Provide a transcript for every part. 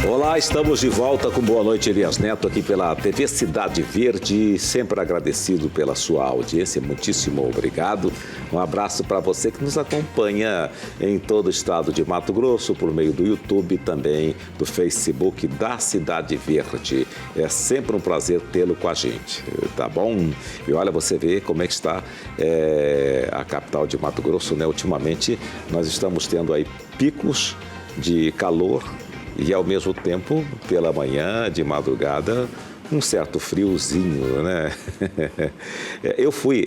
Olá, estamos de volta com Boa Noite, Elias Neto, aqui pela TV Cidade Verde. Sempre agradecido pela sua audiência, muitíssimo obrigado. Um abraço para você que nos acompanha em todo o estado de Mato Grosso, por meio do YouTube e também do Facebook da Cidade Verde. É sempre um prazer tê-lo com a gente, tá bom? E olha, você vê como é que está a capital de Mato Grosso, né? Ultimamente nós estamos tendo aí picos de calor e, ao mesmo tempo, pela manhã, de madrugada, um certo friozinho, né? Eu fui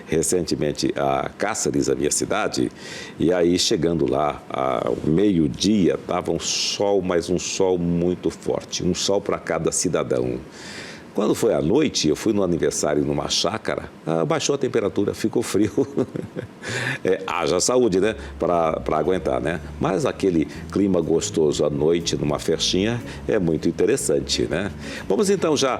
recentemente a Cáceres, a minha cidade, e aí, chegando lá, ao meio-dia, estava um sol, mas um sol muito forte, um sol para cada cidadão. Quando foi à noite, eu fui no aniversário numa chácara, baixou a temperatura, ficou frio. Haja saúde, né? Para aguentar, né? Mas aquele clima gostoso à noite, numa festinha, é muito interessante, né? Vamos então já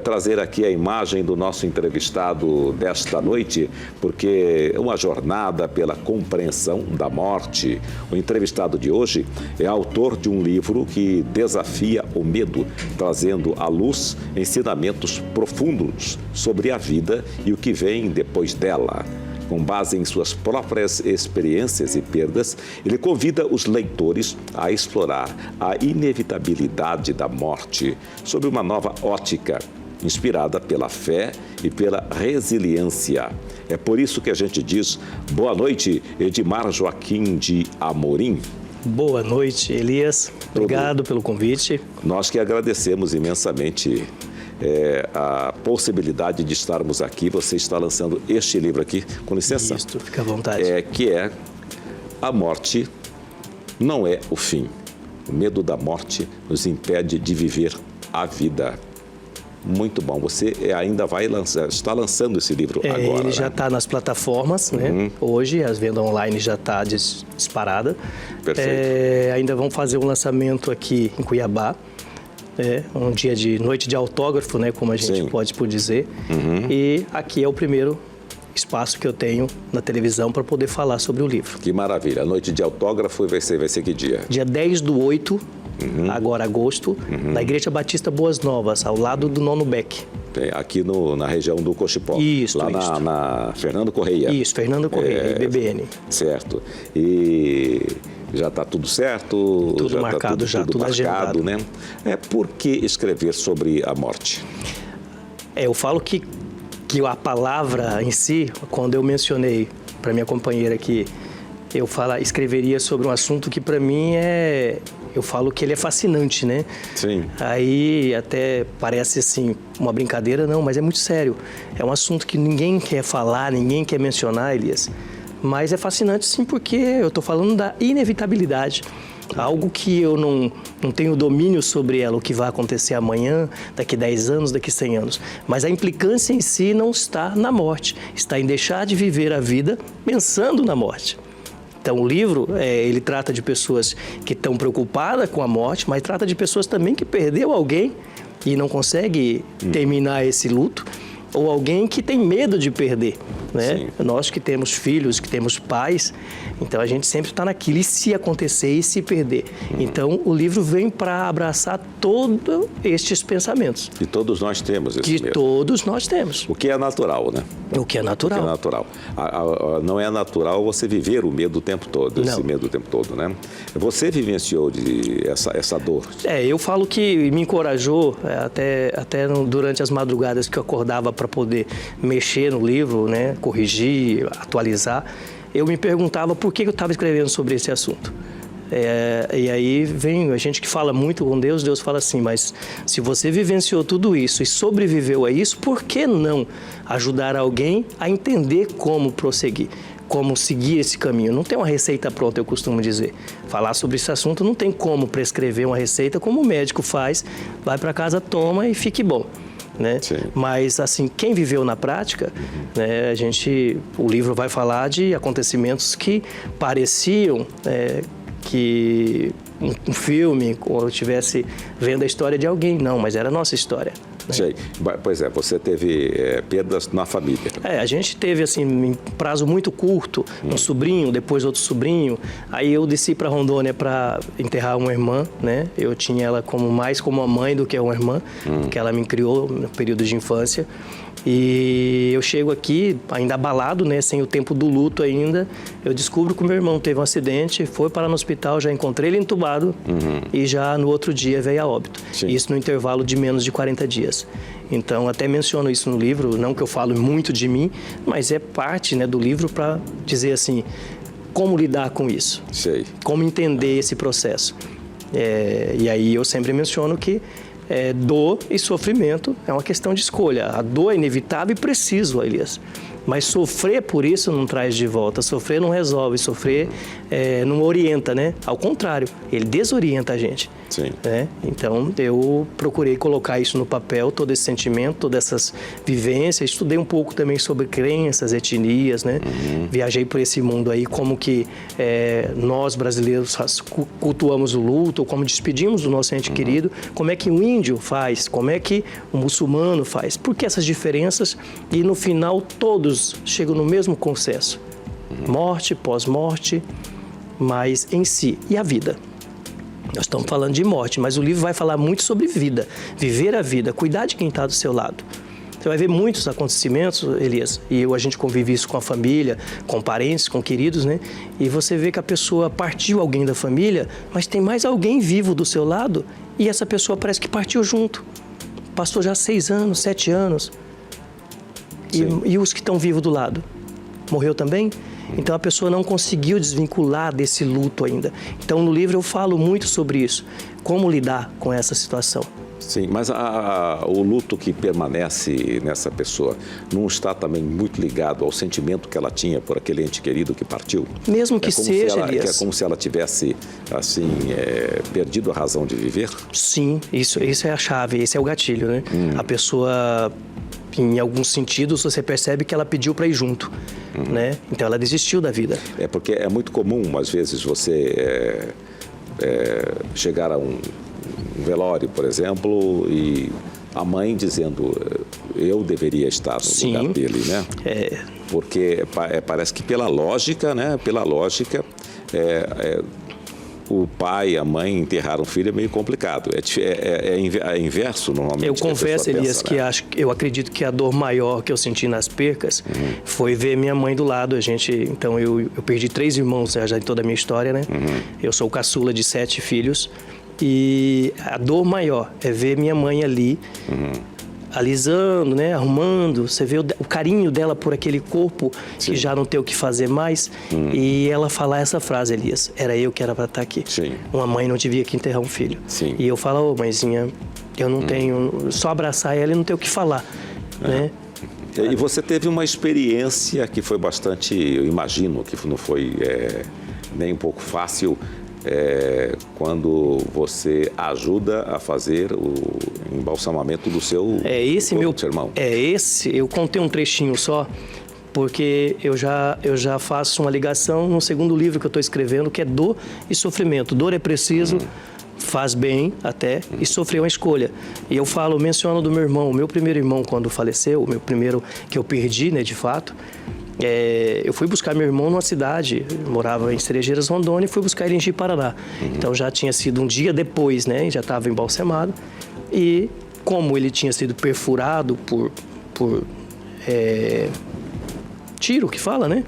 trazer aqui a imagem do nosso entrevistado desta noite, porque é uma jornada pela compreensão da morte. O entrevistado de hoje é autor de um livro que desafia o medo, trazendo à luz ensinamentos profundos sobre a vida e o que vem depois dela. Com base em suas próprias experiências e perdas, ele convida os leitores a explorar a inevitabilidade da morte sob uma nova ótica, inspirada pela fé e pela resiliência. É por isso que a gente diz boa noite, Edmar Joaquim de Amorim. Boa noite, Elias. Obrigado pelo convite. Nós que agradecemos imensamente a possibilidade de estarmos aqui. Você está lançando este livro aqui, com licença. Isso, fica à vontade. Que é A Morte Não é o Fim. O medo da morte nos impede de viver a vida. Muito bom. Você ainda vai lançar, está lançando esse livro agora, ele já está nas plataformas, né? Hoje, as vendas online já está disparada. Perfeito. Ainda vamos fazer um lançamento aqui em Cuiabá. Um dia de noite de autógrafo, né? Como a gente pode dizer. E aqui é o primeiro espaço que eu tenho na televisão para poder falar sobre o livro. Que maravilha. A noite de autógrafo vai ser que dia? Dia 10/8. Agora agosto, na Igreja Batista Boas Novas, ao lado do Nono Beck. Aqui na região do Cochipó. Isso, lá isso. Na Fernando Correia. Isso, Fernando Correia, IBBN. Certo. E já está tudo certo? Tudo marcado, tudo marcado, agendado, né? Por que escrever sobre a morte? Eu falo que a palavra em si, quando eu mencionei para minha companheira que eu escreveria sobre um assunto que para mim eu falo que ele é fascinante, né? Sim. Aí até parece assim uma brincadeira, não, mas é muito sério. É um assunto que ninguém quer falar, ninguém quer mencionar, Elias. Mas é fascinante sim, porque eu estou falando da inevitabilidade. Algo que eu não tenho domínio sobre ela, o que vai acontecer amanhã, daqui 10 anos, daqui 100 anos. Mas a implicância em si não está na morte, está em deixar de viver a vida pensando na morte. Então, o livro, ele trata de pessoas que estão preocupadas com a morte, mas trata de pessoas também que perdeu alguém e não consegue terminar esse luto, ou alguém que tem medo de perder, né? Nós que temos filhos, que temos pais, então a gente sempre está naquilo, e se acontecer e se perder? Então, o livro vem para abraçar todos estes pensamentos. E todos nós temos esse medo. Que todos nós temos. O que é natural, né? O que é natural. O que é natural. Não é natural você viver o medo o tempo todo, esse medo o tempo todo, né? Você vivenciou essa dor? Eu falo que me encorajou, até durante as madrugadas que eu acordava para poder mexer no livro, né? Corrigir, atualizar, eu me perguntava por que eu estava escrevendo sobre esse assunto. E aí vem a gente que fala muito com Deus, Deus fala assim, mas se você vivenciou tudo isso e sobreviveu a isso, por que não ajudar alguém a entender como prosseguir, como seguir esse caminho? Não tem uma receita pronta, eu costumo dizer. Falar sobre esse assunto não tem como prescrever uma receita como o médico faz, vai para casa, toma e fique bom. Né? Mas assim, quem viveu na prática, né, o livro vai falar de acontecimentos que pareciam que um filme, ou eu estivesse vendo a história de alguém, não, mas era a nossa história. Sei. Pois é, você teve perdas na família. A gente teve, assim, em prazo muito curto, um sobrinho, depois outro sobrinho. Aí eu desci para Rondônia para enterrar uma irmã, né? Eu tinha ela mais como uma mãe do que uma irmã, porque ela me criou no período de infância. E eu chego aqui, ainda abalado, né, sem o tempo do luto ainda, eu descubro que o meu irmão teve um acidente, foi parar no hospital, já encontrei ele entubado e já no outro dia veio a óbito. Sim. Isso no intervalo de menos de 40 dias. Então, até menciono isso no livro, não que eu falo muito de mim, mas é parte, né, do livro para dizer assim, como lidar com isso, Sei. como entender esse processo. E aí eu sempre menciono que dor e sofrimento é uma questão de escolha. A dor é inevitável e preciso, Elias. Mas sofrer por isso não traz de volta. Sofrer não resolve. Sofrer não orienta, né? Ao contrário, ele desorienta a gente. Sim. Né? Então, eu procurei colocar isso no papel, todo esse sentimento, todas essas vivências. Estudei um pouco também sobre crenças, etnias, né? Viajei por esse mundo aí, como que nós brasileiros cultuamos o luto, ou como despedimos do nosso ente querido, como é que o índio faz, como é que o muçulmano faz. Por que essas diferenças? E no final, todos chegam no mesmo consenso. Morte, pós-morte, mas em si. E a vida? Nós estamos falando de morte, mas o livro vai falar muito sobre vida. Viver a vida, cuidar de quem está do seu lado. Você vai ver muitos acontecimentos, Elias, e a gente convive isso com a família, com parentes, com queridos, né? E você vê que a pessoa partiu alguém da família, mas tem mais alguém vivo do seu lado e essa pessoa parece que partiu junto. Passou já 6 anos, 7 anos. E os que estão vivos do lado? Morreu também? Então a pessoa não conseguiu desvincular desse luto ainda. Então no livro eu falo muito sobre isso, como lidar com essa situação. Sim, mas o luto que permanece nessa pessoa não está também muito ligado ao sentimento que ela tinha por aquele ente querido que partiu? Mesmo que seja, Elias. É como se ela tivesse, assim, perdido a razão de viver? Sim, isso é a chave, esse é o gatilho, né? A pessoa, em alguns sentidos, você percebe que ela pediu para ir junto, né? Então ela desistiu da vida. É porque é muito comum, às vezes, você chegar a um velório, por exemplo, e a mãe dizendo, eu deveria estar no lugar dele, né? Porque parece que pela lógica, né? O pai e a mãe enterrar um filho é meio complicado. É inverso, normalmente. Eu confesso, Elias, que eu acredito que a dor maior que eu senti nas percas foi ver minha mãe do lado. Então, eu perdi 3 irmãos já em toda a minha história, né? Eu sou o caçula de 7 filhos. E a dor maior é ver minha mãe ali, alisando, né, arrumando. Você vê o carinho dela por aquele corpo que já não tem o que fazer mais. E ela falar essa frase, Elias, era eu que era para estar aqui. Sim. Uma mãe não devia que enterrar um filho. Sim. E eu falo, ô mãezinha, eu não tenho, só abraçar ela e não ter o que falar, né? E você teve uma experiência que foi bastante, eu imagino que não foi nem um pouco fácil, quando você ajuda a fazer o embalsamamento do seu irmão. Eu contei um trechinho só, porque eu já faço uma ligação no segundo livro que eu estou escrevendo, que é Dor e Sofrimento. Dor é preciso, faz bem até, e sofrer é uma escolha. E eu menciono do meu irmão, o meu primeiro irmão quando faleceu, o meu primeiro que eu perdi, né, de fato. Eu fui buscar meu irmão numa cidade, eu morava em Cerejeiras, Rondônia, e fui buscar ele em Ji-Paraná. Então já tinha sido um dia depois, né? Já estava embalsamado. E como ele tinha sido perfurado por tiro, que fala, né?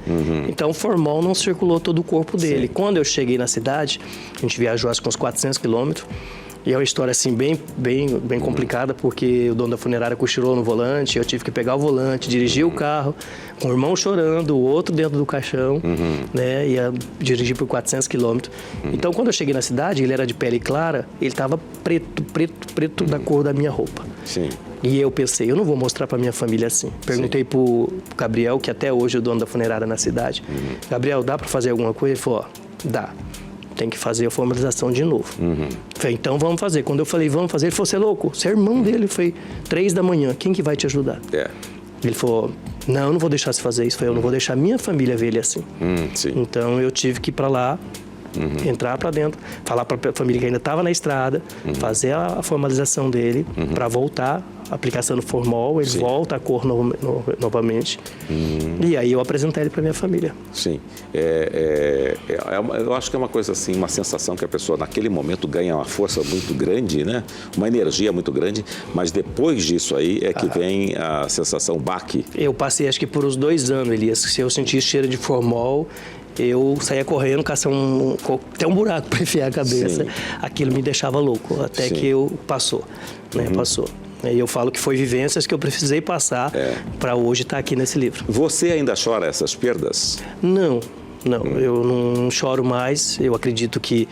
Então o formol não circulou todo o corpo dele. Quando eu cheguei na cidade, a gente viajou acho que uns 400 quilômetros. E é uma história assim bem complicada, porque o dono da funerária cochilou no volante, eu tive que pegar o volante, dirigir o carro, com o irmão chorando, o outro dentro do caixão, né? Ia dirigir por 400 quilômetros. Então, quando eu cheguei na cidade, ele era de pele clara, ele estava preto da cor da minha roupa. Sim. E eu pensei, eu não vou mostrar para minha família assim. Perguntei pro Gabriel, que até hoje é o dono da funerária na cidade. Gabriel, dá para fazer alguma coisa? Ele falou, dá. Tem que fazer a formalização de novo. Falei, então vamos fazer. Quando eu falei, vamos fazer, ele falou, você é louco? Você é irmão dele. Foi 3 da manhã, quem que vai te ajudar? Ele falou, não, eu não vou deixar você fazer isso. Eu falei, eu não vou deixar minha família ver ele assim. Sim. Então eu tive que ir para lá, Entrar para dentro, falar para a família que ainda estava na estrada, fazer a formalização dele para voltar, aplicação do formol, ele volta a cor novamente. E aí eu apresentei ele para minha família. Sim. Eu acho que é uma coisa assim, uma sensação que a pessoa naquele momento ganha uma força muito grande, né? Uma energia muito grande, mas depois disso aí é que vem a sensação baque. Eu passei acho que por uns 2 anos, Elias, se eu sentia cheiro de formol, eu saía correndo, caçar até um buraco para enfiar a cabeça. Sim. Aquilo me deixava louco, até que passou, né? Passou. E eu falo que foi vivências que eu precisei passar para hoje estar aqui nesse livro. Você ainda chora essas perdas? Não, eu não choro mais. Eu acredito que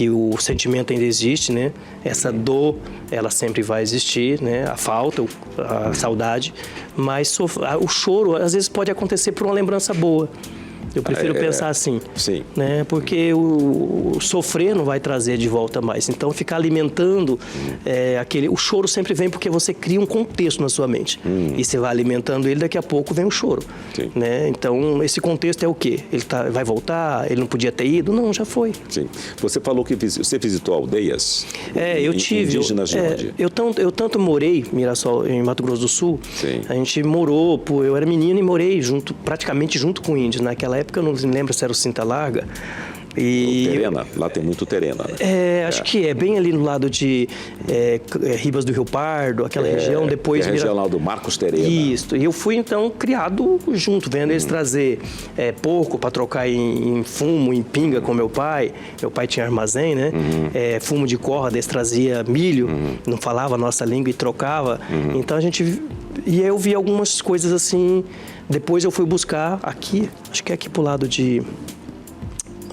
o sentimento ainda existe, né? Essa dor, ela sempre vai existir, né? A falta, a saudade. Mas o choro, às vezes, pode acontecer por uma lembrança boa. Eu prefiro pensar assim, sim. Né? Porque o sofrer não vai trazer de volta mais. Então, ficar alimentando o choro sempre vem porque você cria um contexto na sua mente. E você vai alimentando ele, daqui a pouco vem o choro. Né? Então, esse contexto é o quê? Ele vai voltar? Ele não podia ter ido? Não, já foi. Sim. Você falou que você visitou aldeias eu tive. Indígenas de onde? Eu tanto morei em Mirassol, em Mato Grosso do Sul. Sim. A gente morou, eu era menino e morei praticamente junto com índios. Naquela época eu não me lembro se era o Cinta Larga. Terena, lá tem muito Terena. Né? Acho que é bem ali no lado de Ribas do Rio Pardo, aquela região. Depois a região lá do Marcos Terena. Isso. E eu fui então criado junto, vendo eles trazer porco para trocar em fumo, em pinga com meu pai. Meu pai tinha armazém, né? Fumo de corda, eles trazia milho, não falava a nossa língua e trocava. Então a gente... E eu vi algumas coisas assim. Depois eu fui buscar aqui, acho que é aqui pro lado de...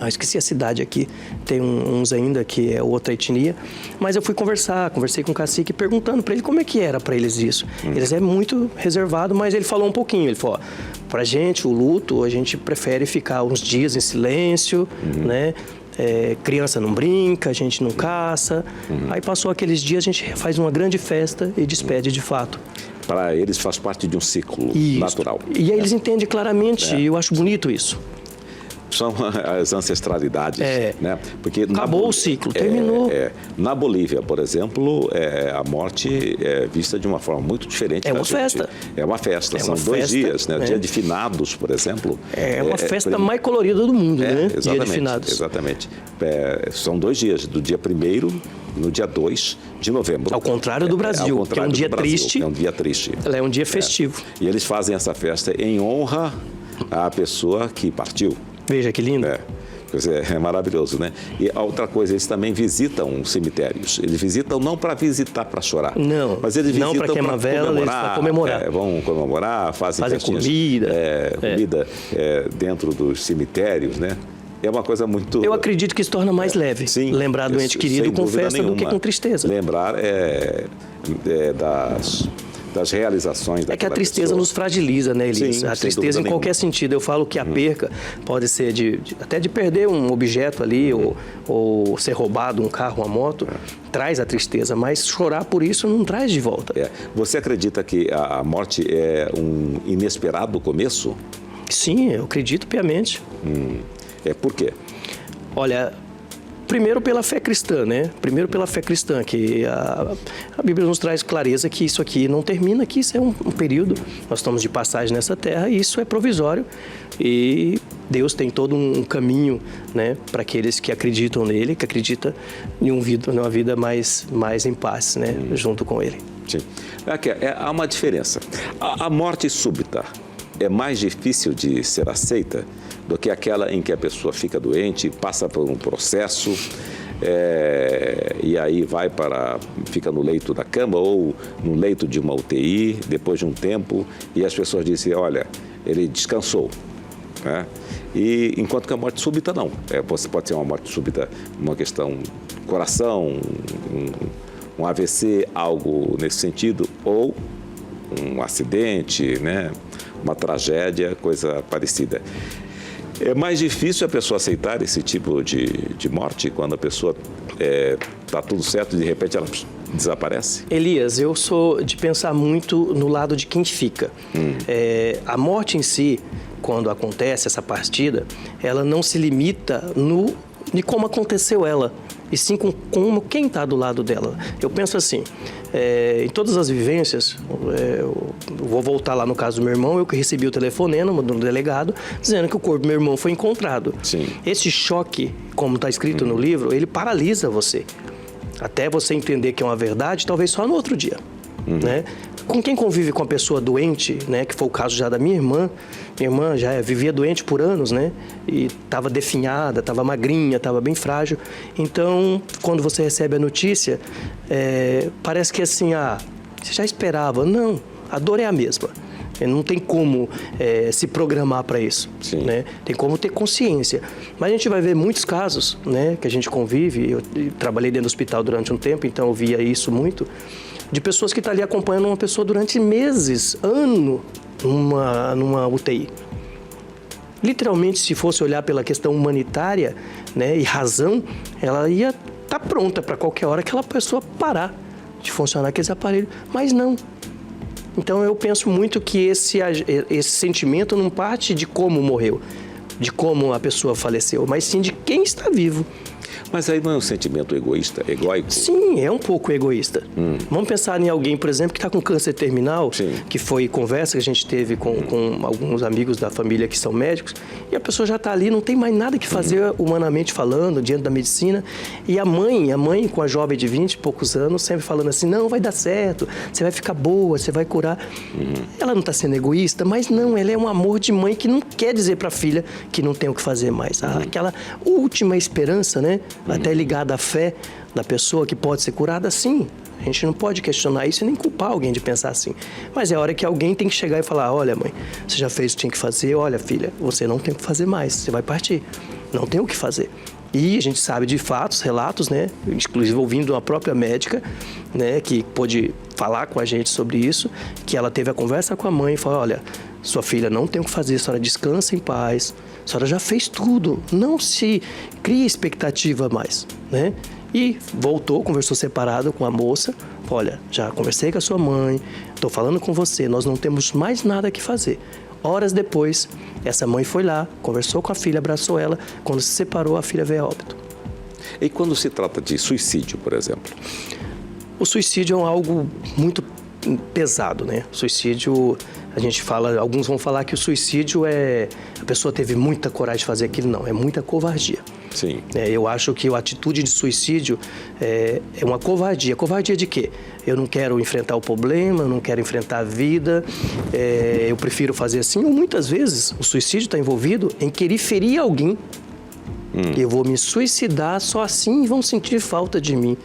esqueci a cidade aqui, tem uns ainda que é outra etnia, mas eu fui conversei com o cacique perguntando para ele como é que era para eles isso. Eles é muito reservado, mas ele falou um pouquinho, ele falou, pra gente o luto, a gente prefere ficar uns dias em silêncio, né? Criança não brinca, a gente não caça. Aí passou aqueles dias, a gente faz uma grande festa e despede de fato. Para eles faz parte de um ciclo natural. E aí eles entendem claramente, e eu acho bonito isso. São as ancestralidades, né? Porque acabou o ciclo, terminou. Na Bolívia, por exemplo, a morte é vista de uma forma muito diferente. É uma festa. É uma festa, são 2 dias, né? O dia de finados, por exemplo. É uma festa mais colorida do mundo, né? Exatamente, dia de finados. Exatamente. São 2 dias, do dia 1º no dia 2 de novembro. Ao contrário do Brasil, que é um dia triste. É um dia triste. Ela é um dia festivo. E eles fazem essa festa em honra à pessoa que partiu. Veja que lindo. É maravilhoso, né? E a outra coisa, eles também visitam cemitérios. Eles visitam não para visitar, para chorar. Não, mas eles visitam para queimar vela, eles para comemorar. Vão comemorar, fazem comida. Comida dentro dos cemitérios, né? É uma coisa muito... Eu acredito que isso torna mais leve. Sim, lembrar do ente querido com festa do que com tristeza. Lembrar das realizações daquela que a tristeza pessoa nos fragiliza, né, Elias? Sim, a tristeza em qualquer sentido. Eu falo que a perca pode ser até de perder um objeto ali ou ser roubado um carro, uma moto, traz a tristeza, mas chorar por isso não traz de volta. Você acredita que a morte é um inesperado começo? Sim, eu acredito piamente. Por quê? Olha... Primeiro pela fé cristã, né? Primeiro pela fé cristã, que a Bíblia nos traz clareza que isso aqui não termina, que isso é um período, nós estamos de passagem nessa terra e isso é provisório e Deus tem todo um caminho, né, para aqueles que acreditam nele, que acreditam em uma vida mais em paz, né, junto com ele. Sim. Há uma diferença. A morte súbita é mais difícil de ser aceita do que aquela em que a pessoa fica doente, passa por um processo e aí fica no leito da cama ou no leito de uma UTI, depois de um tempo, e as pessoas dizem, olha, ele descansou. Né? E enquanto que a morte súbita não. Você pode ser uma morte súbita, uma questão coração, um AVC, algo nesse sentido, ou um acidente, né? Uma tragédia, coisa parecida. É mais difícil a pessoa aceitar esse tipo de morte quando a pessoa está tudo certo e de repente ela desaparece? Elias, eu sou de pensar muito no lado de quem fica. A morte em si, quando acontece essa partida, ela não se limita de como aconteceu ela, e sim com como quem está do lado dela. Eu penso assim, em todas as vivências, eu vou voltar lá no caso do meu irmão, eu que recebi o telefonema do delegado, dizendo que o corpo do meu irmão foi encontrado. Sim. Esse choque, como está escrito no livro, ele paralisa você. Até você entender que é uma verdade, talvez só no outro dia. Né? Com quem convive com a pessoa doente, né, que foi o caso já da minha irmã já vivia doente por anos, né, e estava definhada, estava magrinha, estava bem frágil. Então, quando você recebe a notícia, parece que assim, você já esperava. Não, a dor é a mesma. Não tem como se programar para isso, né? Tem como ter consciência. Mas a gente vai ver muitos casos, né, que a gente convive. Eu trabalhei dentro do hospital durante um tempo, então eu via isso muito, de pessoas que estão ali acompanhando uma pessoa durante meses, ano, numa UTI. Literalmente, se fosse olhar pela questão humanitária, né, e razão, ela ia estar pronta para qualquer hora aquela pessoa parar de funcionar aqueles aparelhos, mas não. Então eu penso muito que esse sentimento não parte de como morreu, de como a pessoa faleceu, mas sim de quem está vivo. Mas aí não é um sentimento egoísta, egóico? Sim, é um pouco egoísta. Vamos pensar em alguém, por exemplo, que está com câncer terminal, que foi conversa que a gente teve com alguns amigos da família que são médicos, e a pessoa já está ali, não tem mais nada que fazer humanamente falando, diante da medicina. E a mãe com a jovem de 20 e poucos anos, sempre falando assim, não, vai dar certo, você vai ficar boa, você vai curar. Ela não está sendo egoísta, mas não, ela é um amor de mãe que não quer dizer para a filha que não tem o que fazer mais. Aquela última esperança, né? Até ligada à fé da pessoa que pode ser curada, sim. A gente não pode questionar isso e nem culpar alguém de pensar assim. Mas é a hora que alguém tem que chegar e falar, olha, mãe, você já fez o que tinha que fazer, olha, filha, você não tem o que fazer mais, você vai partir. Não tem o que fazer. E a gente sabe de fatos, relatos, né, inclusive ouvindo uma própria médica, né, que pôde falar com a gente sobre isso, que ela teve a conversa com a mãe e falou, olha, sua filha não tem o que fazer, a senhora descansa em paz, a senhora já fez tudo, não se crie expectativa mais, né? E voltou, conversou separado com a moça, olha, já conversei com a sua mãe, estou falando com você, nós não temos mais nada que fazer. Horas depois, essa mãe foi lá, conversou com a filha, abraçou ela, quando se separou, a filha veio a óbito. E quando se trata de suicídio, por exemplo? O suicídio é algo muito pesado, né? O suicídio, a gente fala, alguns vão falar que o suicídio a pessoa teve muita coragem de fazer aquilo, não, é muita covardia. Sim. Eu acho que a atitude de suicídio é uma covardia. Covardia de quê? Eu não quero enfrentar o problema, eu não quero enfrentar a vida, eu prefiro fazer assim. Ou muitas vezes o suicídio está envolvido em querer ferir alguém. Eu vou me suicidar, só assim vão sentir falta de mim.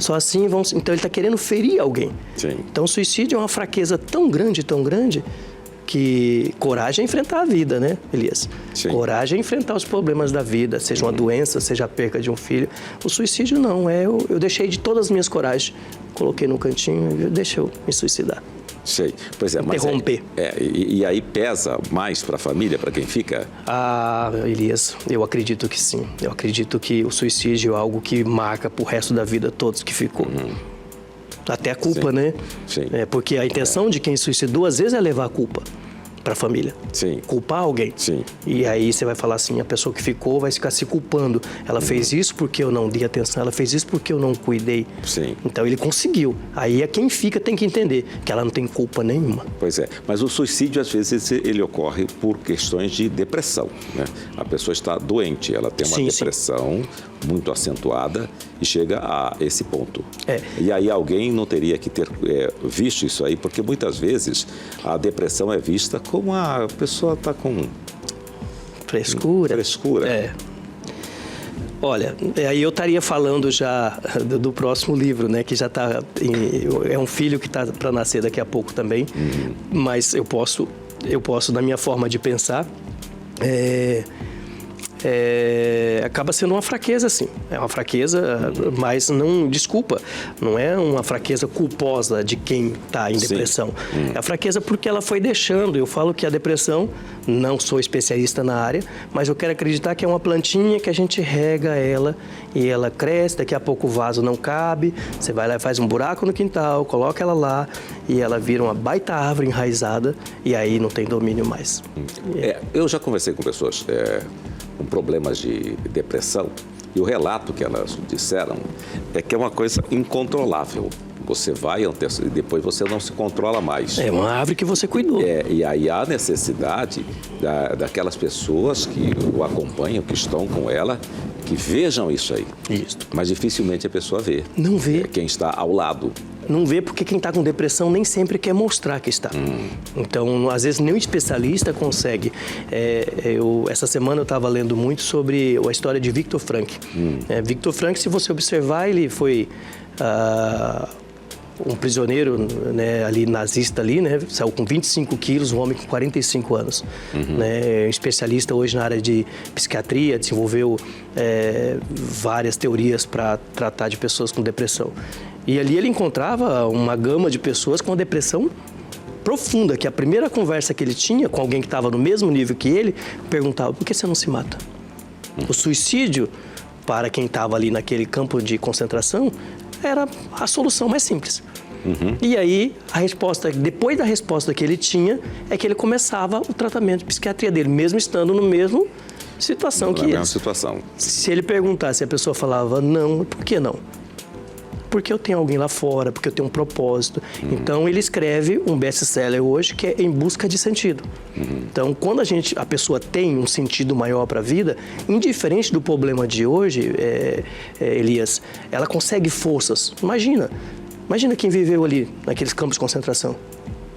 Só assim vão... Então ele está querendo ferir alguém. Sim. Então o suicídio é uma fraqueza tão grande, que coragem é enfrentar a vida, né, Elias? Sim. Coragem é enfrentar os problemas da vida, seja uma doença, seja a perca de um filho. O suicídio não, eu deixei de todas as minhas coragens, coloquei no cantinho e deixei eu me suicidar. Sei. Pois é, mas interromper. E aí pesa mais para a família, para quem fica? Elias, eu acredito que sim. Eu acredito que o suicídio é algo que marca pro resto da vida todos que ficou. Até a culpa, sim, né? Sim. Porque a intenção de quem suicidou, às vezes, é levar a culpa para a família. Sim. Culpar alguém. Sim. E aí você vai falar assim, a pessoa que ficou vai ficar se culpando. Ela fez isso porque eu não dei atenção, ela fez isso porque eu não cuidei. Sim. Então ele conseguiu. Aí quem fica tem que entender que ela não tem culpa nenhuma. Pois é, mas o suicídio às vezes ele ocorre por questões de depressão, né? A pessoa está doente, ela tem uma depressão muito acentuada e chega a esse ponto. E aí alguém não teria que ter visto isso aí, porque muitas vezes a depressão é vista como a pessoa está com... Frescura. Olha, aí eu estaria falando já do próximo livro, né? Que já está... É um filho que está para nascer daqui a pouco também. Mas eu posso, na minha forma de pensar... acaba sendo uma fraqueza, sim. É uma fraqueza, mas não, desculpa, não é uma fraqueza culposa de quem está em depressão. É a fraqueza porque ela foi deixando. Eu falo que a depressão, não sou especialista na área, mas eu quero acreditar que é uma plantinha que a gente rega ela e ela cresce, daqui a pouco o vaso não cabe, você vai lá e faz um buraco no quintal, coloca ela lá e ela vira uma baita árvore enraizada e aí não tem domínio mais. Eu já conversei com pessoas com problemas de depressão E o relato que elas disseram é que é uma coisa incontrolável. Você vai e depois você não se controla mais. É uma árvore que você cuidou. E aí há necessidade daquelas pessoas que o acompanham, que estão com ela, que vejam isso aí. Isso. Mas dificilmente a pessoa vê. Não vê. É quem está ao lado. Não vê porque quem está com depressão nem sempre quer mostrar que está. Então, às vezes, nem o especialista consegue. Essa semana eu estava lendo muito sobre a história de Viktor Frankl. Viktor Frankl, se você observar, ele foi um prisioneiro, né, ali nazista, ali, né, saiu com 25 quilos, um homem com 45 anos. Né, especialista hoje na área de psiquiatria, desenvolveu várias teorias para tratar de pessoas com depressão. E ali ele encontrava uma gama de pessoas com depressão profunda, que a primeira conversa que ele tinha com alguém que estava no mesmo nível que ele, perguntava: por que você não se mata? O suicídio, para quem estava ali naquele campo de concentração, era a solução mais simples. E aí, a resposta, depois da resposta que ele tinha, é que ele começava o tratamento de psiquiatria dele, mesmo estando no mesmo situação que ele. Na mesma situação. Se ele perguntasse, a pessoa falava não, por que não? Porque eu tenho alguém lá fora, porque eu tenho um propósito. Então, ele escreve um best-seller hoje que é Em Busca de Sentido. Então, quando a pessoa tem um sentido maior para a vida, indiferente do problema de hoje, Elias, ela consegue forças. Imagina quem viveu ali, naqueles campos de concentração.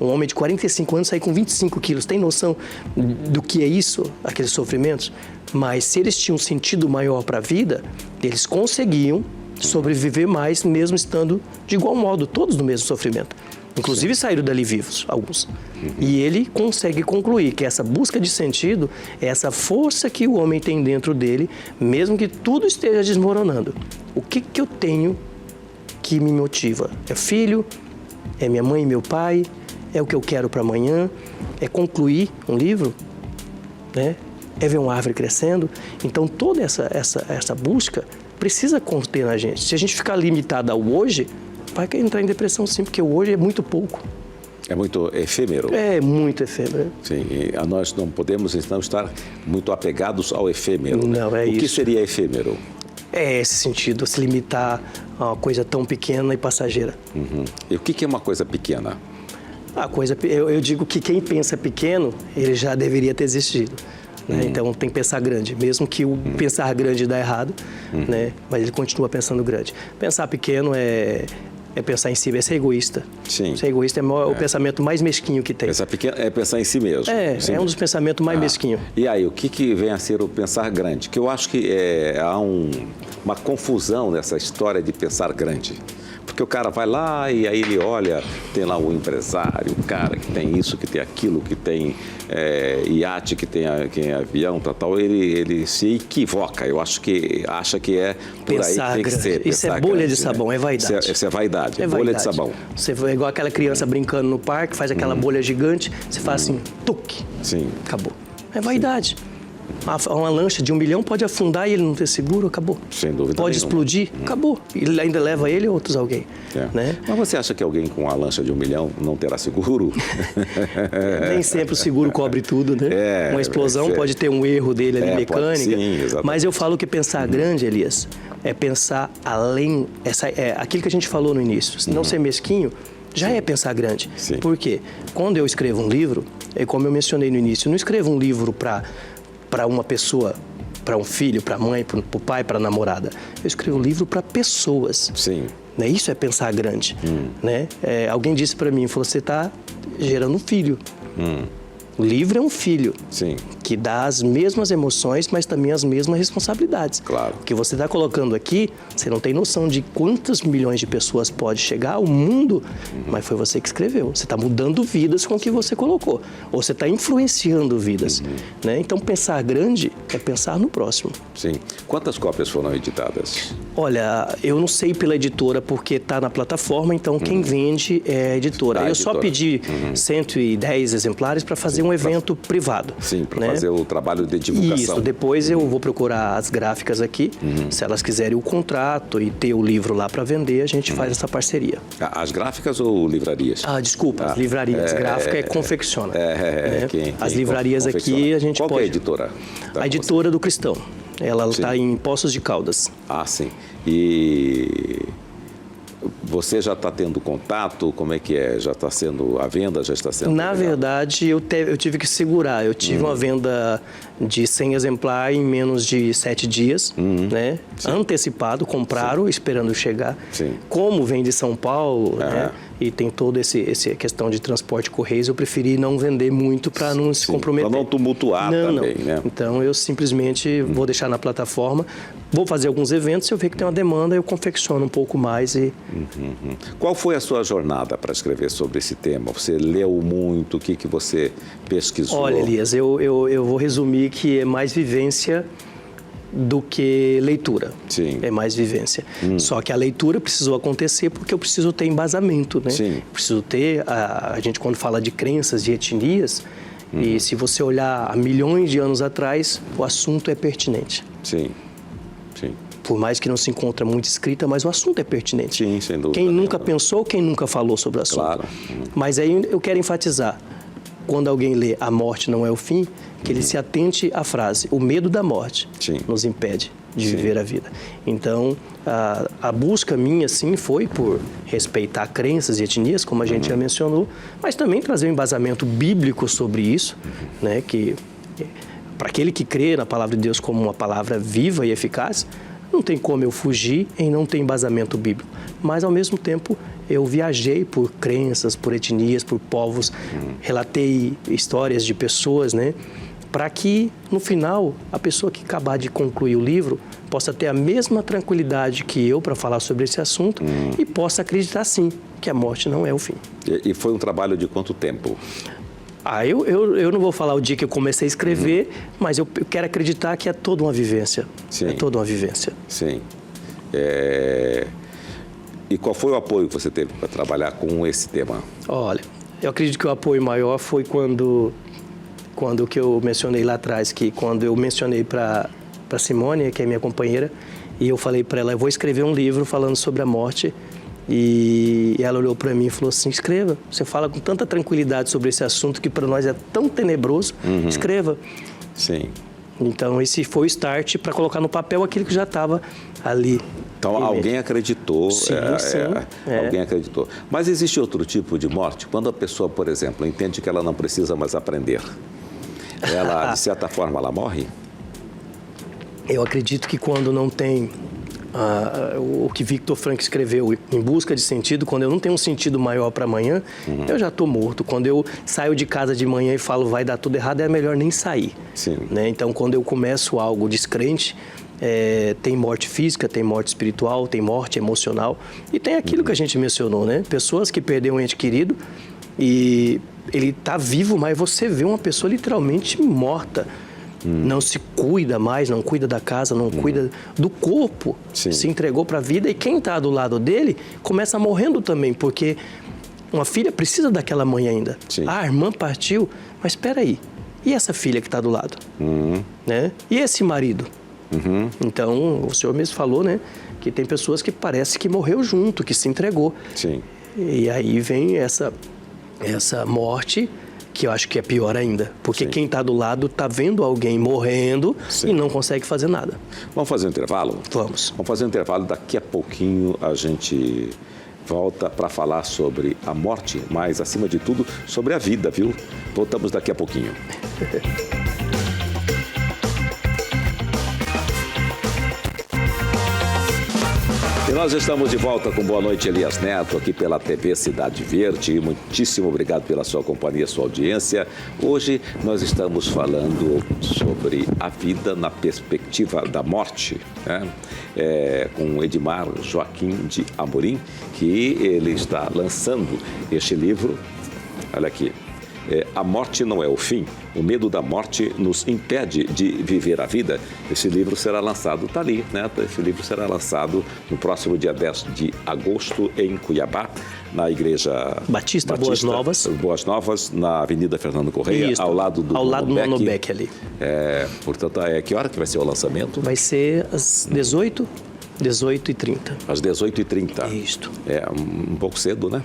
Um homem de 45 anos sair com 25 quilos. Tem noção do que é isso, aqueles sofrimentos? Mas se eles tinham um sentido maior para a vida, eles conseguiam sobreviver mais, mesmo estando de igual modo, todos no mesmo sofrimento. Inclusive saíram dali vivos, alguns. E ele consegue concluir que essa busca de sentido é essa força que o homem tem dentro dele, mesmo que tudo esteja desmoronando. O que eu tenho que me motiva? É filho? É minha mãe e meu pai? É o que eu quero para amanhã? É concluir um livro? Né? É ver uma árvore crescendo? Então, toda essa busca precisa conter na gente. Se a gente ficar limitado ao hoje, vai entrar em depressão sim, porque o hoje é muito pouco. É muito efêmero. É muito efêmero. Sim, e nós não podemos então estar muito apegados ao efêmero. Não, é isso. O que seria efêmero? É esse sentido, se limitar a uma coisa tão pequena e passageira. E o que é uma coisa pequena? Eu digo que quem pensa pequeno, ele já deveria ter existido. Né? Então tem que pensar grande, mesmo que o pensar grande dá errado, né? Mas ele continua pensando grande. Pensar pequeno é pensar em si, é ser egoísta. Sim. Ser egoísta é o pensamento mais mesquinho que tem. Pensar pequeno é pensar em si mesmo. É um dos pensamentos mais mesquinhos. E aí, o que vem a ser o pensar grande? Que eu acho que há uma confusão nessa história de pensar grande. Porque o cara vai lá e aí ele olha, tem lá o empresário, o cara que tem isso, que tem aquilo, que tem iate, que tem avião, tal, ele se equivoca. Eu acho que acha que é por pensar aí que tem grande. que ser. Isso é bolha grande, de sabão, né? É vaidade. Isso é vaidade, bolha vaidade. de sabão. Você é igual aquela criança brincando no parque, faz aquela bolha gigante, você faz assim, tuque. Sim. Acabou. É vaidade. Uma lancha de 1 milhão pode afundar e ele não ter seguro, acabou. Sem dúvida Pode nenhuma. Explodir, acabou. Ele ainda leva ele ou outros alguém. Né? Mas você acha que alguém com uma lancha de 1 milhão não terá seguro? Nem sempre o seguro cobre tudo, né? Uma explosão pode ter um erro dele ali, mecânica. Sim, exatamente. Mas eu falo que pensar grande, Elias, é pensar além... aquilo que a gente falou no início. Se não ser mesquinho, já é pensar grande. Sim. Por quê? Quando eu escrevo um livro, como eu mencionei no início, eu não escrevo um livro para uma pessoa, para um filho, para a mãe, para o pai, para a namorada. Eu escrevo um livro para pessoas. Sim. Né? Isso é pensar grande. Né? Alguém disse para mim, falou, você está gerando um filho. O livro é um filho. Sim. Que dá as mesmas emoções, mas também as mesmas responsabilidades. Claro. O que você está colocando aqui, você não tem noção de quantas milhões de pessoas pode chegar ao mundo, mas foi você que escreveu. Você está mudando vidas com o que você colocou. Ou você está influenciando vidas. Né? Então, pensar grande é pensar no próximo. Sim. Quantas cópias foram editadas? Olha, eu não sei pela editora, porque está na plataforma, então quem vende é a editora. Eu só pedi 110 exemplares para fazer um evento privado. Sim, para fazer o trabalho de divulgação. Isso, depois eu vou procurar as gráficas aqui, se elas quiserem o contrato e ter o livro lá para vender, a gente faz essa parceria. As gráficas ou livrarias? Desculpa, as livrarias. Gráfica confecciona. Quem as livrarias aqui a gente Qual pode... é a editora? A editora do Cristão. Ela está em Poços de Caldas. Ah, sim. E você já está tendo contato? Como é que é? Já está sendo a venda? Já está sendo... Na verdade, eu tive que segurar. Eu tive uma venda de 100 exemplares em menos de 7 dias, né? Antecipado, compraram, esperando chegar. Sim. Como vem de São Paulo, né? E tem toda essa questão de transporte correios, eu preferi não vender muito para não se comprometer. Para não tumultuar também, né? Então, eu simplesmente vou deixar na plataforma, vou fazer alguns eventos, se eu ver que tem uma demanda, eu confecciono um pouco mais e... Qual foi a sua jornada para escrever sobre esse tema? Você leu muito? O que você pesquisou? Olha, Elias, eu vou resumir que é mais vivência do que leitura. Sim. É mais vivência. Só que a leitura precisou acontecer porque eu preciso ter embasamento, né? Sim. Preciso ter... A gente, quando fala de crenças, de etnias, e se você olhar há milhões de anos atrás, o assunto é pertinente. Sim, sim. Por mais que não se encontre muito escrita, mas o assunto é pertinente. Sim, sem dúvida. Quem nunca pensou, quem nunca falou sobre o assunto. Claro. Mas aí eu quero enfatizar, quando alguém lê A Morte Não É o Fim, que ele se atente à frase, o medo da morte nos impede de viver a vida. Então, a busca minha, sim, foi por respeitar crenças e etnias, como a gente já mencionou, mas também trazer um embasamento bíblico sobre isso, né, que para aquele que crê na palavra de Deus como uma palavra viva e eficaz, não tem como eu fugir em não ter embasamento bíblico. Mas, ao mesmo tempo, eu viajei por crenças, por etnias, por povos, relatei histórias de pessoas, né? Para que, no final, a pessoa que acabar de concluir o livro possa ter a mesma tranquilidade que eu para falar sobre esse assunto e possa acreditar, sim, que a morte não é o fim. E foi um trabalho de quanto tempo? Eu não vou falar o dia que eu comecei a escrever, mas eu quero acreditar que é toda uma vivência. Sim. É toda uma vivência. Sim. E qual foi o apoio que você teve para trabalhar com esse tema? Olha, eu acredito que o apoio maior foi quando que eu mencionei lá atrás, que quando eu mencionei para Simone, que é minha companheira, e eu falei para ela, eu vou escrever um livro falando sobre a morte. E ela olhou para mim e falou assim, escreva. Você fala com tanta tranquilidade sobre esse assunto que para nós é tão tenebroso. Escreva. Sim. Então, esse foi o start para colocar no papel aquilo que já estava ali. Então, alguém acreditou. Sim. Alguém acreditou. Mas existe outro tipo de morte? Quando a pessoa, por exemplo, entende que ela não precisa mais aprender. Ela, de certa forma, ela morre? Eu acredito que quando não tem... o que Viktor Frankl escreveu, Em Busca de Sentido, quando eu não tenho um sentido maior para amanhã, eu já estou morto. Quando eu saio de casa de manhã e falo vai dar tudo errado, é melhor nem sair. Sim. Né? Então, quando eu começo algo descrente, tem morte física, tem morte espiritual, tem morte emocional e tem aquilo que a gente mencionou, né? Pessoas que perderam um ente querido e ele está vivo, mas você vê uma pessoa literalmente morta. Não se cuida mais, não cuida da casa, não cuida do corpo. Sim. Se entregou para a vida e quem está do lado dele começa morrendo também, porque uma filha precisa daquela mãe ainda. Sim. A irmã partiu, mas espera aí, e essa filha que está do lado? Né? E esse marido? Então, o senhor mesmo falou, né, que tem pessoas que parece que morreu junto, que se entregou. Sim. E aí vem essa morte, que eu acho que é pior ainda, porque quem está do lado está vendo alguém morrendo e não consegue fazer nada. Vamos fazer um intervalo? Vamos. Vamos fazer um intervalo, daqui a pouquinho a gente volta para falar sobre a morte, mas acima de tudo sobre a vida, viu? Voltamos daqui a pouquinho. E nós estamos de volta com Boa Noite, Elias Neto, aqui pela TV Cidade Verde. Muitíssimo obrigado pela sua companhia, sua audiência. Hoje nós estamos falando sobre a vida na perspectiva da morte, né? Com Edmar Joaquim de Amorim, que ele está lançando este livro. Olha aqui. A Morte Não É o Fim. O medo da morte nos impede de viver a vida. Esse livro será lançado, está ali, né? Esse livro será lançado no próximo dia 10 de agosto em Cuiabá, na Igreja Batista Boas Novas. Boas Novas, na Avenida Fernando Correia, Isso, ao lado do Nonobeck ali. Portanto, que hora que vai ser o lançamento? Vai ser às 18 18h30. Às 18h30. Isto. É um pouco cedo, né?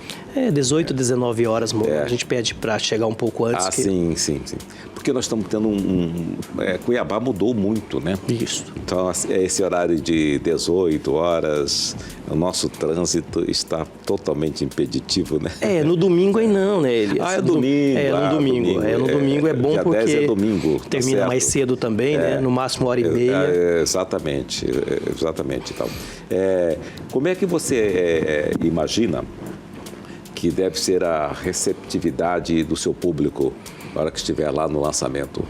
18, 19 horas. A gente pede para chegar um pouco antes. Sim. Porque nós estamos tendo Cuiabá mudou muito, né? Isso. Então, esse horário de 18 horas, o nosso trânsito está totalmente impeditivo, né? No domingo aí não, né, Elias? É domingo. No domingo. No domingo é bom dia porque 10 é domingo, tá termina certo? mais cedo também, né? No máximo 1h30. Exatamente. Então, como é que você imagina que deve ser a receptividade do seu público na hora que estiver lá no lançamento?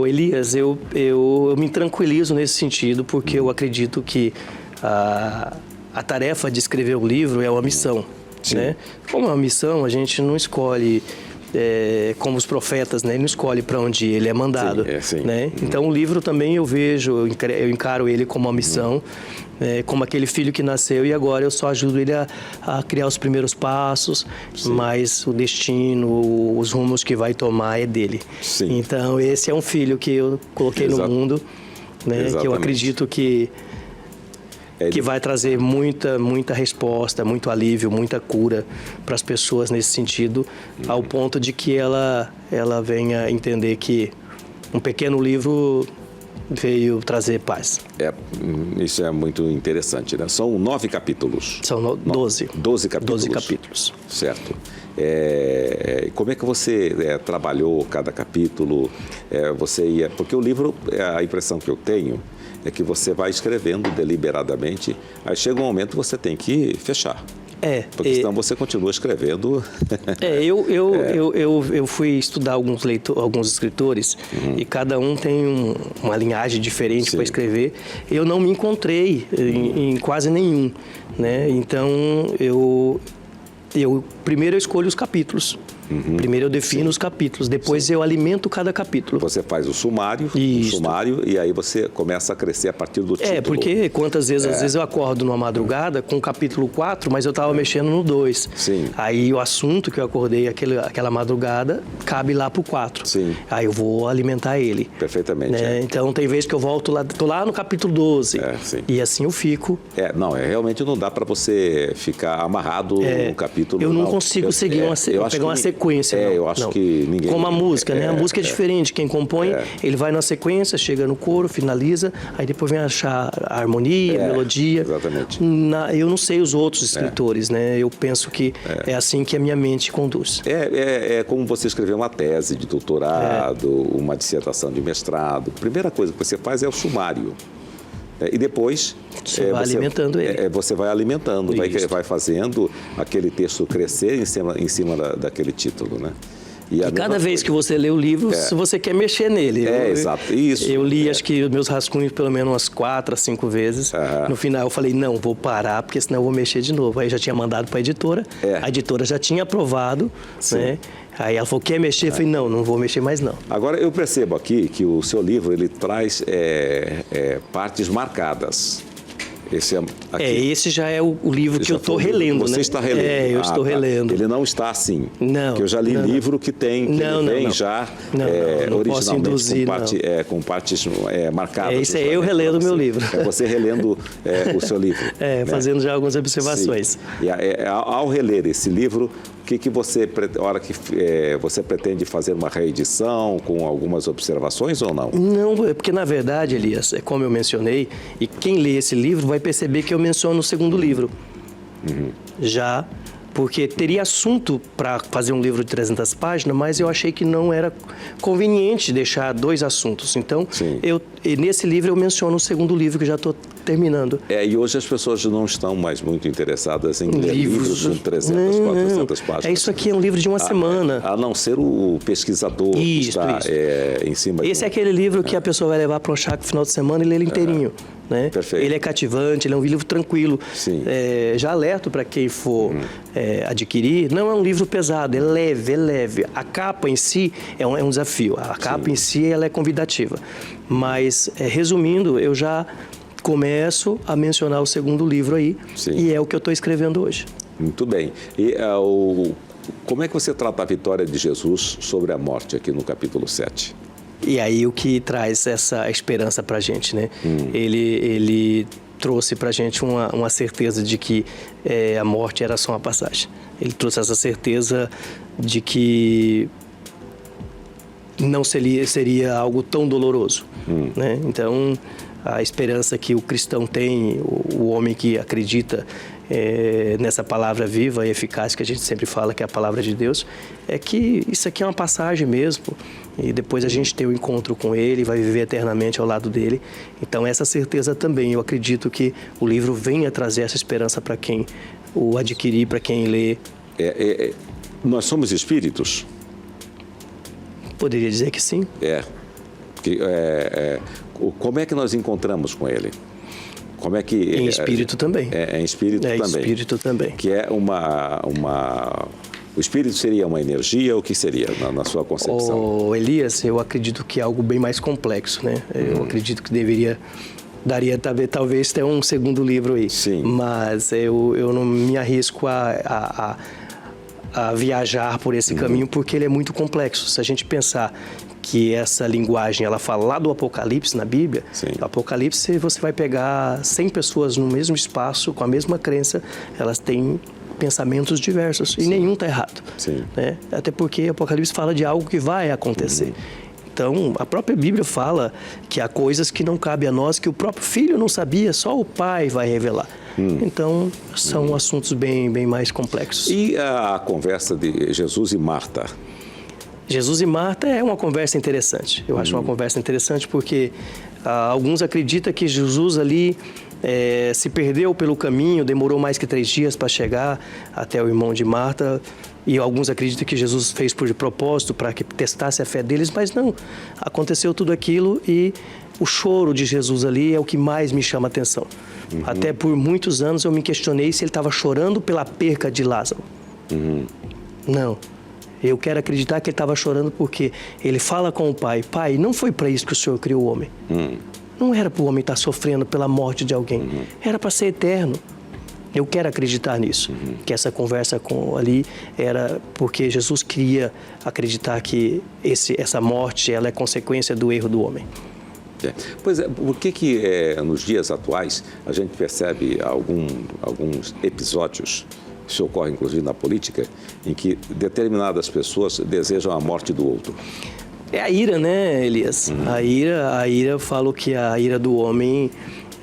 Elias, eu me tranquilizo nesse sentido, porque eu acredito que a tarefa de escrever um livro é uma missão. Né? Como é uma missão, a gente não escolhe, como os profetas, né? Ele não escolhe para onde ele é mandado. Sim. Né? Então, o livro também eu encaro ele como uma missão, como aquele filho que nasceu e agora eu só ajudo ele a criar os primeiros passos, mas o destino, os rumos que vai tomar é dele. Sim. Então, esse é um filho que eu coloquei no mundo, né? Que eu acredito que vai trazer muita resposta, muito alívio, muita cura para as pessoas nesse sentido, ao ponto de que ela venha entender que um pequeno livro veio trazer paz. Isso é muito interessante, né? São 9 capítulos. São 12. 12 capítulos. 12 capítulos. Certo. Como é que você trabalhou cada capítulo? Porque o livro, a impressão que eu tenho é que você vai escrevendo deliberadamente, aí chega um momento que você tem que fechar. Porque senão você continua escrevendo. Eu fui estudar alguns escritores e cada um tem uma linhagem diferente para escrever. Eu não me encontrei em quase nenhum, né? Então, primeiro eu escolho os capítulos. Primeiro eu defino os capítulos, depois eu alimento cada capítulo. Você faz o sumário, e aí você começa a crescer a partir do título. Porque às vezes eu acordo numa madrugada com o capítulo 4, mas eu estava mexendo no 2. Sim. Aí o assunto que eu acordei aquela madrugada cabe lá pro 4. Sim. Aí eu vou alimentar ele. Perfeitamente. Né? Então tem vezes que eu volto lá, tô lá no capítulo 12. E assim eu fico. Realmente não dá para você ficar amarrado no capítulo. Eu não consigo seguir pegar uma sequência. Eu acho que ninguém... Como a música, né? A música é diferente. Quem compõe, ele vai na sequência, chega no coro, finaliza, aí depois vem achar a harmonia, a melodia. Exatamente. Eu não sei os outros escritores, né? Eu penso que é assim que a minha mente conduz. É como você escrever uma tese de doutorado, uma dissertação de mestrado. A primeira coisa que você faz é o sumário. E depois... Você vai alimentando ele. Você vai alimentando, vai fazendo aquele texto crescer em cima daquele título, né? E cada vez que você lê o livro, você quer mexer nele. Exato. Isso. Eu li, acho que os meus rascunhos pelo menos umas 4 a 5 vezes. No final eu falei, não, vou parar, porque senão eu vou mexer de novo. Aí já tinha mandado para a editora, a editora já tinha aprovado, né? Aí ela falou, quer mexer? Eu falei, não vou mexer mais não. Agora, eu percebo aqui que o seu livro, ele traz partes marcadas. Esse já é o livro que eu estou relendo, né? Você está relendo? Eu estou relendo. Ele não está assim? Não. Porque eu já li livro que tem, vem já originalmente com partes marcadas. Isso eu relendo o meu livro. É você relendo o seu livro. Né? Fazendo já algumas observações. E ao reler esse livro, que você, a hora que você pretende fazer uma reedição com algumas observações ou não? Não, porque na verdade, Elias, como eu mencionei, e quem lê esse livro vai perceber que eu menciono o segundo livro. Já, porque teria assunto para fazer um livro de 300 páginas, mas eu achei que não era conveniente deixar 2 assuntos. Então, nesse livro eu menciono o segundo livro que já estou terminando. E hoje as pessoas não estão mais muito interessadas em ler livros com 300, 400 páginas. Isso aqui é um livro de uma semana. A não ser o pesquisador que está em cima. Esse é aquele livro que a pessoa vai levar para um chá no final de semana e ler ele inteirinho. Né? Perfeito. Ele é cativante, ele é um livro tranquilo. Já alerto para quem for adquirir, não é um livro pesado, é leve. A capa em si é um desafio. A capa em si ela é convidativa. Mas, resumindo, eu já começo a mencionar o segundo livro aí, e é o que eu estou escrevendo hoje. Muito bem. E como é que você trata a vitória de Jesus sobre a morte aqui no capítulo 7? E aí o que traz essa esperança para a gente, né? Ele trouxe para a gente uma certeza de que a morte era só uma passagem. Ele trouxe essa certeza de que não seria algo tão doloroso, né? Então, a esperança que o cristão tem, o homem que acredita nessa palavra viva e eficaz que a gente sempre fala, que é a palavra de Deus, é que isso aqui é uma passagem mesmo, e depois a gente tem o encontro com Ele, vai viver eternamente ao lado dele. Então, essa certeza também, eu acredito que o livro venha trazer essa esperança para quem o adquirir, para quem lê. Nós somos espíritos? Poderia dizer que sim. Como é que nós encontramos com Ele? Como é que... Em espírito também. Em espírito também. Em espírito também. Que é o espírito seria uma energia, ou o que seria na sua concepção? Elias, eu acredito que é algo bem mais complexo, né? Eu acredito que daria talvez até um segundo livro aí. Sim. Mas eu não me arrisco a viajar por esse caminho, porque ele é muito complexo. Se a gente pensar que essa linguagem, ela fala lá do Apocalipse, na Bíblia, no Apocalipse você vai pegar 100 pessoas no mesmo espaço, com a mesma crença, elas têm pensamentos diversos, e nenhum está errado. Né? Até porque o Apocalipse fala de algo que vai acontecer. Então, a própria Bíblia fala que há coisas que não cabem a nós, que o próprio filho não sabia, só o pai vai revelar. Então, são assuntos bem mais complexos. E a conversa de Jesus e Marta? Jesus e Marta é uma conversa interessante. Eu acho uma conversa interessante porque alguns acreditam que Jesus ali se perdeu pelo caminho, demorou mais que 3 dias para chegar até o irmão de Marta. E alguns acreditam que Jesus fez por propósito para que testasse a fé deles, mas não. Aconteceu tudo aquilo e o choro de Jesus ali é o que mais me chama a atenção. Até por muitos anos eu me questionei se ele estava chorando pela perca de Lázaro. Não. Eu quero acreditar que ele estava chorando porque ele fala com o pai: Pai, não foi para isso que o Senhor criou o homem. Não era para o homem estar sofrendo pela morte de alguém. Era para ser eterno. Eu quero acreditar nisso, que essa conversa ali era porque Jesus queria acreditar que essa morte ela é consequência do erro do homem. Pois é, por que nos dias atuais a gente percebe alguns episódios, isso ocorre inclusive na política, em que determinadas pessoas desejam a morte do outro? É a ira, né, Elias? A ira, eu falo que a ira do homem,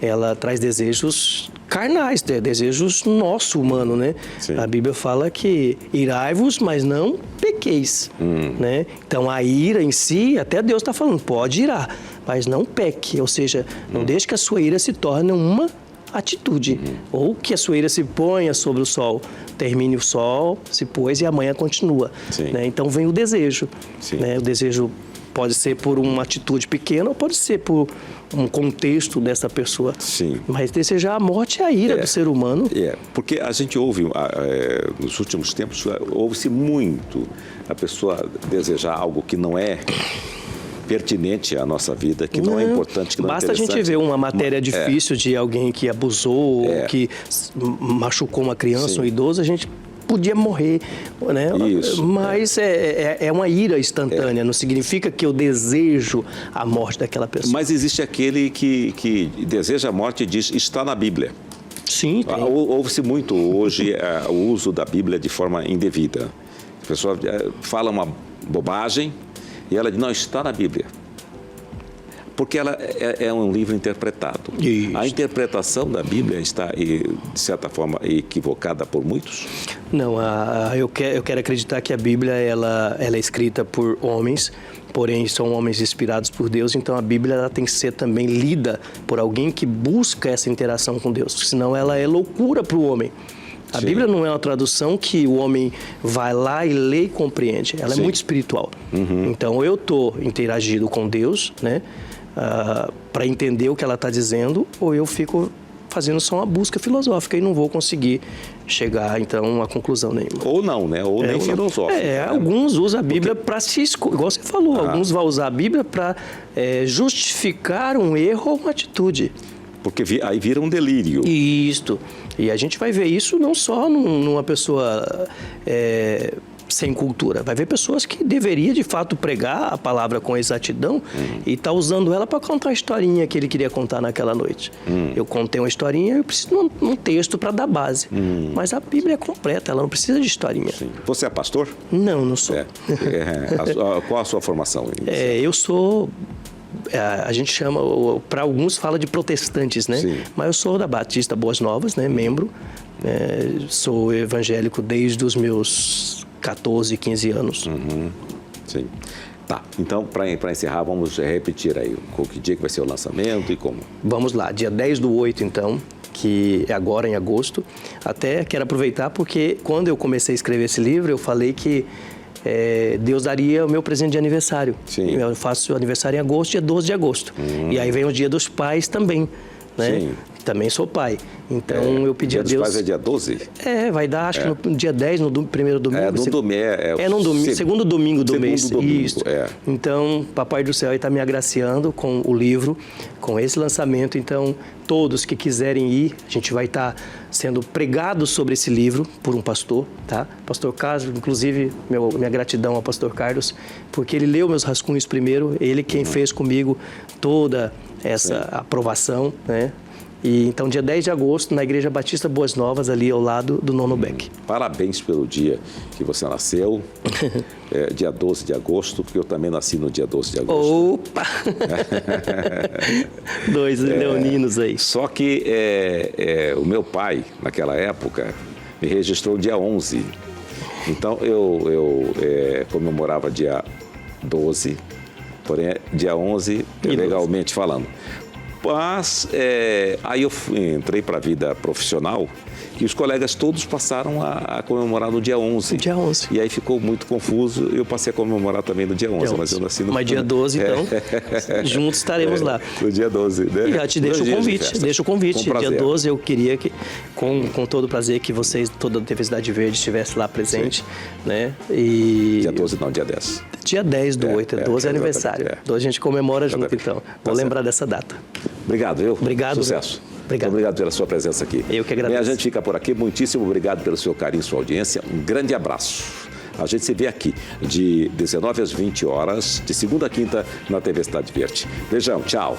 ela traz desejos carnais, desejos nosso humano, né? A Bíblia fala que irai-vos, mas não pequeis, né? Então a ira em si, até Deus está falando, pode irar, mas não peque, ou seja, não deixe que a sua ira se torne uma atitude, ou que a sua ira se ponha sobre o sol, termine o sol, se pôs e amanhã continua, né? Então vem o desejo, né? O desejo pode ser por uma atitude pequena ou pode ser por um contexto dessa pessoa. Mas desejar a morte é a ira do ser humano. Porque a gente ouve, nos últimos tempos, ouve-se muito a pessoa desejar algo que não é pertinente à nossa vida, que não é importante, que não é interessante. Basta a gente ver uma matéria difícil de alguém que abusou, ou que machucou uma criança ou um idoso, a gente podia morrer, né? Mas é uma ira instantânea, não significa que eu desejo a morte daquela pessoa. Mas existe aquele que deseja a morte e diz, está na Bíblia. Sim, tem. Ouve-se muito hoje o uso da Bíblia de forma indevida. A pessoa fala uma bobagem e ela diz, não, está na Bíblia. Porque ela é um livro interpretado. A interpretação da Bíblia está, de certa forma, equivocada por muitos? Não, eu quero acreditar que a Bíblia ela é escrita por homens, porém são homens inspirados por Deus, então a Bíblia ela tem que ser também lida por alguém que busca essa interação com Deus, senão ela é loucura para o homem. A Bíblia não é uma tradução que o homem vai lá e lê e compreende, ela é muito espiritual. Então eu estou interagindo com Deus, né? Para entender o que ela está dizendo, ou eu fico fazendo só uma busca filosófica e não vou conseguir chegar, então, a conclusão nenhuma. Ou não, né? Ou nem filosófica. Alguns usam a Bíblia para se... Igual você falou, alguns vão usar a Bíblia para justificar um erro ou uma atitude. Porque aí vira um delírio. Isto. E a gente vai ver isso não só numa pessoa sem cultura. Vai ver pessoas que deveria, de fato, pregar a palavra com exatidão e tá usando ela para contar a historinha que ele queria contar naquela noite. Eu contei uma historinha, eu preciso de um texto para dar base. Mas a Bíblia é completa, ela não precisa de historinha. Sim. Você é pastor? Não, não sou. Qual a sua formação? Eu sou... A gente chama, para alguns fala de protestantes, né? Sim. Mas eu sou da Batista Boas Novas, né? Membro. Sou evangélico desde os meus 14, 15 anos. Sim. Tá, então para encerrar, vamos repetir aí que dia que vai ser o lançamento e como. Vamos lá, dia 10/8 então, que é agora em agosto. Até quero aproveitar porque quando eu comecei a escrever esse livro, eu falei que Deus daria o meu presente de aniversário. Sim. Eu faço aniversário em agosto, dia 12 de agosto. E aí vem o dia dos pais também, né? Sim. Também sou pai. Então eu pedi a Deus... Dia dos pais é dia 12? Vai dar, acho que no dia 10, no primeiro domingo. No domingo. Segundo domingo do mês. Domingo, isso. Então, Papai do Céu está me agraciando com o livro, com esse lançamento. Então, todos que quiserem ir, a gente vai estar sendo pregado sobre esse livro por um pastor, tá? Pastor Carlos, inclusive, minha gratidão ao Pastor Carlos, porque ele leu meus rascunhos primeiro, ele quem fez comigo toda essa aprovação, né? E então, dia 10 de agosto, na Igreja Batista Boas Novas, ali ao lado do Nono Beck. Parabéns pelo dia que você nasceu, dia 12 de agosto, porque eu também nasci no dia 12 de agosto. Opa! Dois leoninos aí. Só que o meu pai, naquela época, me registrou dia 11. Então, eu comemorava dia 12, porém, dia 11, legalmente falando. Mas aí eu entrei para a vida profissional e os colegas todos passaram a comemorar no dia 11. Dia 11. E aí ficou muito confuso e eu passei a comemorar também no dia 11. Mas eu nasci no... Mas dia 12, então, juntos estaremos lá. No dia 12, né? E já te deixo o convite. Deixo o convite. Com dia prazer. 12 eu queria que, com todo prazer, que vocês, toda a Universidade Verde, estivesse lá presente. Né? E... Dia 12 não, dia 10. Dia 10 do 8, 12 é aniversário. 12 a gente comemora junto, então. Vou lembrar dessa data. Obrigado, viu? Obrigado. Sucesso. Obrigado. Muito obrigado pela sua presença aqui. Eu que agradeço. A gente fica por aqui. Muitíssimo obrigado pelo seu carinho e sua audiência. Um grande abraço. A gente se vê aqui de 19 às 20 horas, de segunda a quinta, na TV Cidade Verde. Beijão, tchau.